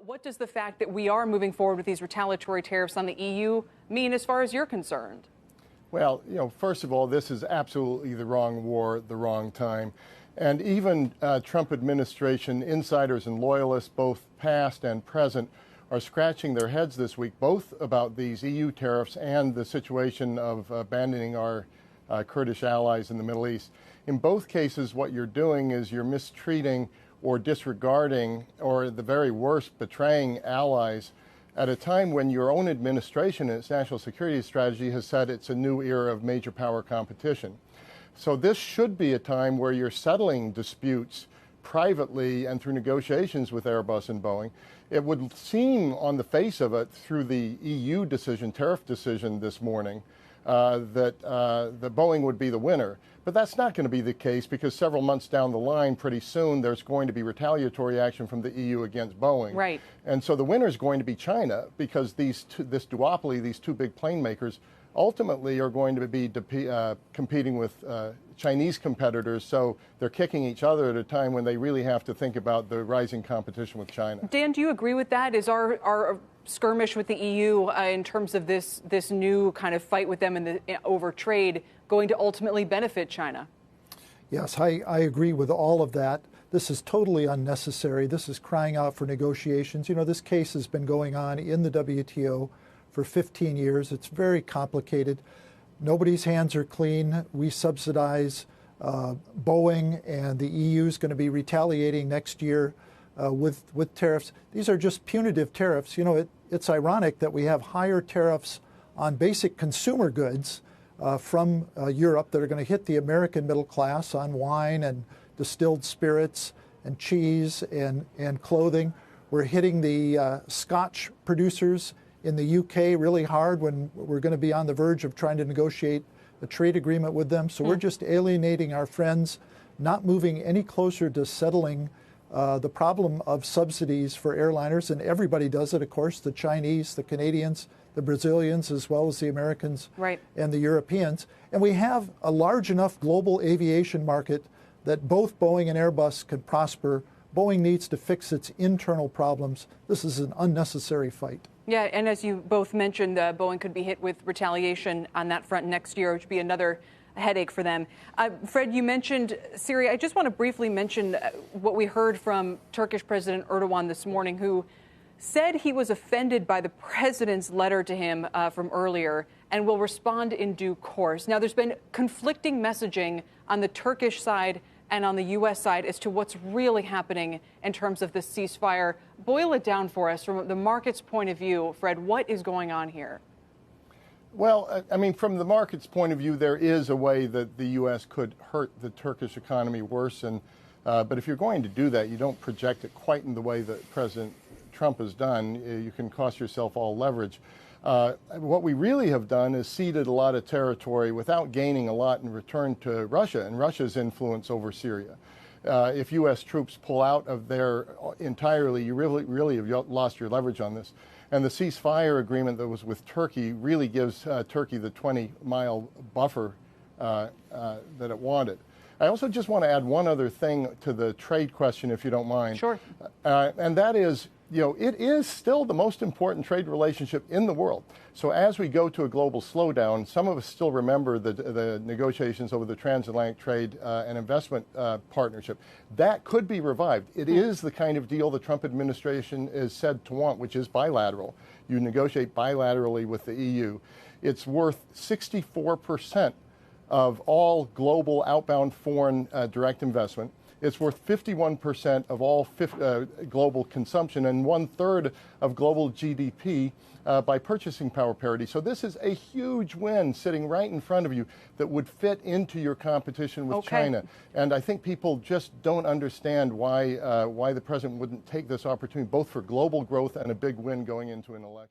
What does the fact that we are moving forward with these retaliatory tariffs on the EU mean as far as you're concerned? Well, first of all, this is absolutely the wrong war, the wrong time. And even Trump administration insiders and loyalists, both past and present, are scratching their heads this week, both about these EU tariffs and the situation of abandoning our Kurdish allies in the Middle East. In both cases, what you're doing is you're mistreating or disregarding, or at the very worst, betraying allies at a time when your own administration and its national security strategy has said it's a new era of major power competition. So this should be a time where you're settling disputes privately and through negotiations with Airbus and Boeing. It would seem on the face of it through the EU decision, tariff decision this morning, that Boeing would be the winner. But that's not going to be the case because several months down the line, pretty soon, there's going to be retaliatory action from the EU against Boeing. Right. And so the winner is going to be China because this duopoly, these two big plane makers, ultimately are going to be competing with Chinese competitors. So they're kicking each other at a time when they really have to think about the rising competition with China. Dan, do you agree with that? Is our skirmish with the EU in terms of this new kind of fight with them over trade going to ultimately benefit China? Yes, I agree with all of that. This is totally unnecessary. This is crying out for negotiations. This case has been going on in the WTO for 15 years. It's very complicated. Nobody's hands are clean. We subsidize Boeing, and the EU is going to be retaliating next year with tariffs. These are just punitive tariffs. It's ironic that we have higher tariffs on basic consumer goods from Europe that are going to hit the American middle class on wine and distilled spirits and cheese and clothing. We're hitting the Scotch producers in the UK really hard when we're going to be on the verge of trying to negotiate a trade agreement with them. So we're just alienating our friends, not moving any closer to settling the problem of subsidies for airliners. And everybody does it, of course, the Chinese, the Canadians, the Brazilians, as well as the Americans and the Europeans. And we have a large enough global aviation market that both Boeing and Airbus can prosper. Boeing needs to fix its internal problems. This is an unnecessary fight. Yeah, and as you both mentioned, Boeing could be hit with retaliation on that front next year, which would be another headache for them. Fred, you mentioned Syria. I just want to briefly mention what we heard from Turkish President Erdogan this morning, who said he was offended by the president's letter to him from earlier and will respond in due course. Now, there's been conflicting messaging on the Turkish side and on the U.S. side as to what's really happening in terms of this ceasefire. Boil it down for us from the market's point of view. Fred, what is going on here? Well, I mean, from the market's point of view, there is a way that the U.S. could hurt the Turkish economy worse. But if you're going to do that, you don't project it quite in the way that President Trump has done. You can cost yourself all leverage. What we really have done is ceded a lot of territory without gaining a lot in return to Russia and Russia's influence over Syria. If U.S. troops pull out of there entirely, you really have lost your leverage on this. And the ceasefire agreement that was with Turkey really gives Turkey the 20-mile buffer that it wanted. I also just want to add one other thing to the trade question, if you don't mind. Sure. And that is, it is still the most important trade relationship in the world. So as we go to a global slowdown, some of us still remember the negotiations over the transatlantic trade and investment partnership. That could be revived. It is the kind of deal the Trump administration is said to want, which is bilateral. You negotiate bilaterally with the EU. It's worth 64% of all global outbound foreign direct investment. It's worth 51% of all global consumption and 1/3 of global GDP by purchasing power parity. So this is a huge win sitting right in front of you that would fit into your competition with China. And I think people just don't understand why the president wouldn't take this opportunity, both for global growth and a big win going into an election.